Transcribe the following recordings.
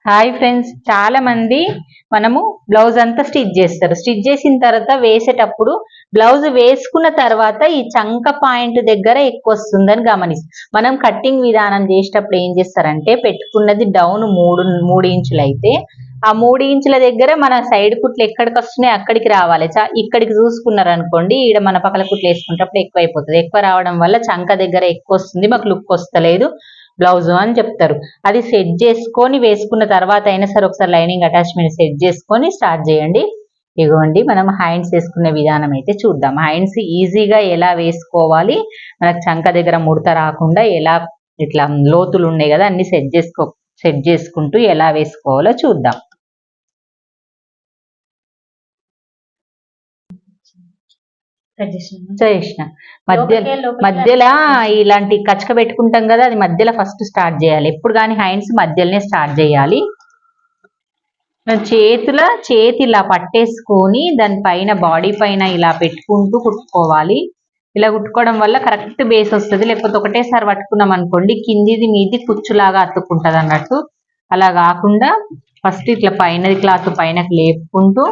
Hi friends, చాలా మంది మనము బ్లౌజ్ అంతా స్టిచ్ చేస్తారు. స్టిచ్ చేసిన తర్వాత వేసేటప్పుడు బ్లౌజ్ వేసుకున్న తర్వాత ఈ చంక పాయింట్ దగ్గర ఎక్కువ వస్తుందని గమనిస్తాం. మనం కట్టింగ్ విధానం చేసేటప్పుడు ఏం చేస్తారంటే, పెట్టుకున్నది డౌన్ మూడు ఇంచులు అయితే ఆ 3 ఇంచుల దగ్గర మన సైడ్ కుట్లు ఎక్కడికి వస్తున్నాయి అక్కడికి రావాలి. ఇక్కడికి చూసుకున్నారు అనుకోండి, ఈడ మన పక్కల కుట్లు వేసుకున్నప్పుడు ఎక్కువ అయిపోతుంది. ఎక్కువ రావడం వల్ల చంక దగ్గర ఎక్కువ వస్తుంది, మాకు లుక్ వస్తలేదు బ్లౌజ్ అని చెప్తారు. అది సెట్ చేసుకొని వేసుకున్న తర్వాత అయినా సరే ఒకసారి లైనింగ్ అటాచ్మెంట్ సెట్ చేసుకొని స్టార్ట్ చేయండి. ఇగోండి, మనం హ్యాండ్స్ వేసుకునే విధానం అయితే చూద్దాం. హ్యాండ్స్ ఈజీగా ఎలా వేసుకోవాలి, మనకు చంక దగ్గర ముడత రాకుండా ఎలా ఇట్లా లోతులు ఉన్నాయి కదా అన్ని సెట్ చేసుకుంటూ ఎలా వేసుకోవాలో చూద్దాం. చేసిన మధ్యలో ఇలాంటి కచక పెట్టుకుంటాం కదా, అది మధ్యలో ఫస్ట్ స్టార్ట్ చేయాలి. ఎప్పుడు కానీ హ్యాండ్స్ మధ్యలోనే స్టార్ట్ చేయాలి. చేతి ఇలా పట్టేసుకొని దానిపైన బాడీ పైన ఇలా పెట్టుకుంటూ కుట్టుకోవాలి. ఇలా కుట్టుకోవడం వల్ల కరెక్ట్ బేస్ వస్తుంది. లేకపోతే ఒకటేసారి పట్టుకున్నాం అనుకోండి, కిందిది మీది కుచ్చులాగా అతుక్కుంటది అన్నట్టు. అలా కాకుండా ఫస్ట్ ఇట్లా పైనది క్లాత్ పైనకి లేపుకుంటూ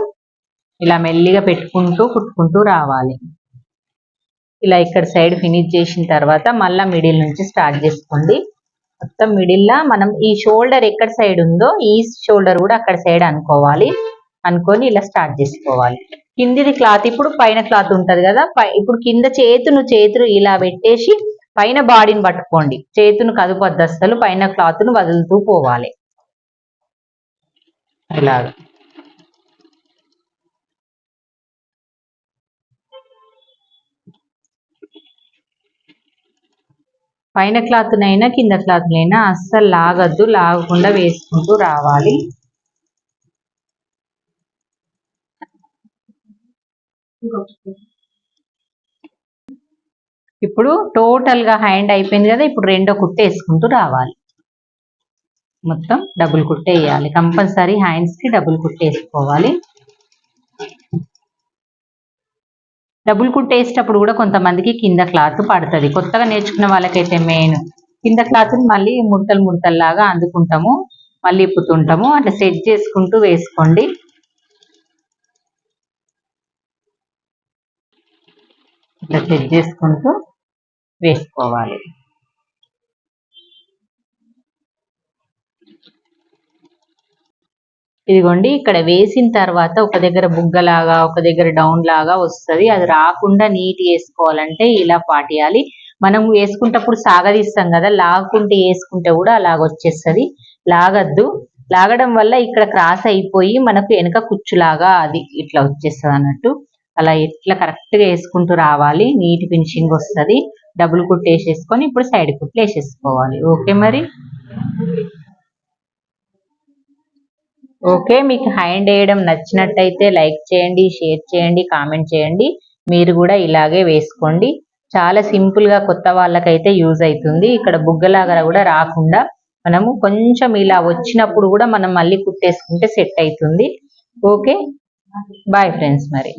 ఇలా మెల్లిగా పెట్టుకుంటూ కుట్టుకుంటూ రావాలి. ఇలా ఇక్కడ సైడ్ ఫినిష్ చేసిన తర్వాత మళ్ళీ మిడిల్ నుంచి స్టార్ట్ చేసుకోండి. మొత్తం మిడిల్లో మనం ఈ షోల్డర్ ఎక్కడ సైడ్ ఉందో ఈ షోల్డర్ కూడా అక్కడ సైడ్ అనుకోవాలి. అనుకొని ఇలా స్టార్ట్ చేసుకోవాలి. కిందిది క్లాత్ ఇప్పుడు పైన క్లాత్ ఉంటది కదా, ఇప్పుడు కింద చేతును ఇలా పెట్టేసి పైన బాడీని పట్టుకోండి. చేతును కదుపొద్దు అసలు, పైన క్లాత్ను వదులుతూ పోవాలి. ఇలాగా పైన క్లాత్నైనా కింద క్లాత్నైనా అస్సలు లాగద్దు, లాగకుండా వేసుకుంటూ రావాలి. ఇప్పుడు టోటల్ గా హ్యాండ్ అయిపోయింది కదా, ఇప్పుడు రెండో కుట్టు వేసుకుంటూ రావాలి. మొత్తం డబుల్ కుట్టు వేయాలి కంపల్సరీ. హ్యాండ్స్ కి డబుల్ కుట్టు వేసుకోవాలి. డబుల్ కుట్టు వేసేటప్పుడు కూడా కొంతమందికి కింద క్లాత్ పడుతుంది. కొత్తగా నేర్చుకున్న వాళ్ళకైతే మెయిన్ కింద క్లాత్ మళ్ళీ ముడతల్లాగా అందుకుంటాము, మళ్ళీ ఇప్పుతుంటాము. అట్లా సెట్ చేసుకుంటూ వేసుకోండి. ఇట్లా సెట్ చేసుకుంటూ వేసుకోవాలి. ఇదిగోండి, ఇక్కడ వేసిన తర్వాత ఒక దగ్గర బుగ్గలాగా ఒక దగ్గర డౌన్ లాగా వస్తుంది. అది రాకుండా నీట్ వేసుకోవాలంటే ఇలా పాటియాలి. మనం వేసుకుంటప్పుడు సాగదీస్తాం కదా, లాగుకుంటే వేసుకుంటే కూడా అలాగ వచ్చేస్తుంది. లాగద్దు, లాగడం వల్ల ఇక్కడ క్రాస్ అయిపోయి మనకు వెనక కుచ్చులాగా అది ఇట్లా వచ్చేస్తుంది అన్నట్టు. అలా ఇట్లా కరెక్ట్గా వేసుకుంటూ రావాలి, నీట్ ఫినిషింగ్ వస్తుంది. డబుల్ కుట్టు వేసేసుకొని ఇప్పుడు సైడ్ కుట్లు వేసేసుకోవాలి. ఓకే మరి. ఓకే, మీకు హ్యాండ్ వేయడం నచ్చినట్టయితే లైక్ చేయండి, షేర్ చేయండి, కామెంట్ చేయండి. మీరు కూడా ఇలాగే వేసుకోండి. చాలా సింపుల్గా కొత్త వాళ్ళకైతే యూజ్ అవుతుంది. ఇక్కడ బుగ్గలాగా కూడా రాకుండా మనము కొంచెం ఇలా వచ్చినప్పుడు కూడా మనం మళ్ళీ కుట్టేసుకుంటే సెట్ అవుతుంది. ఓకే, బాయ్ ఫ్రెండ్స్ మరి.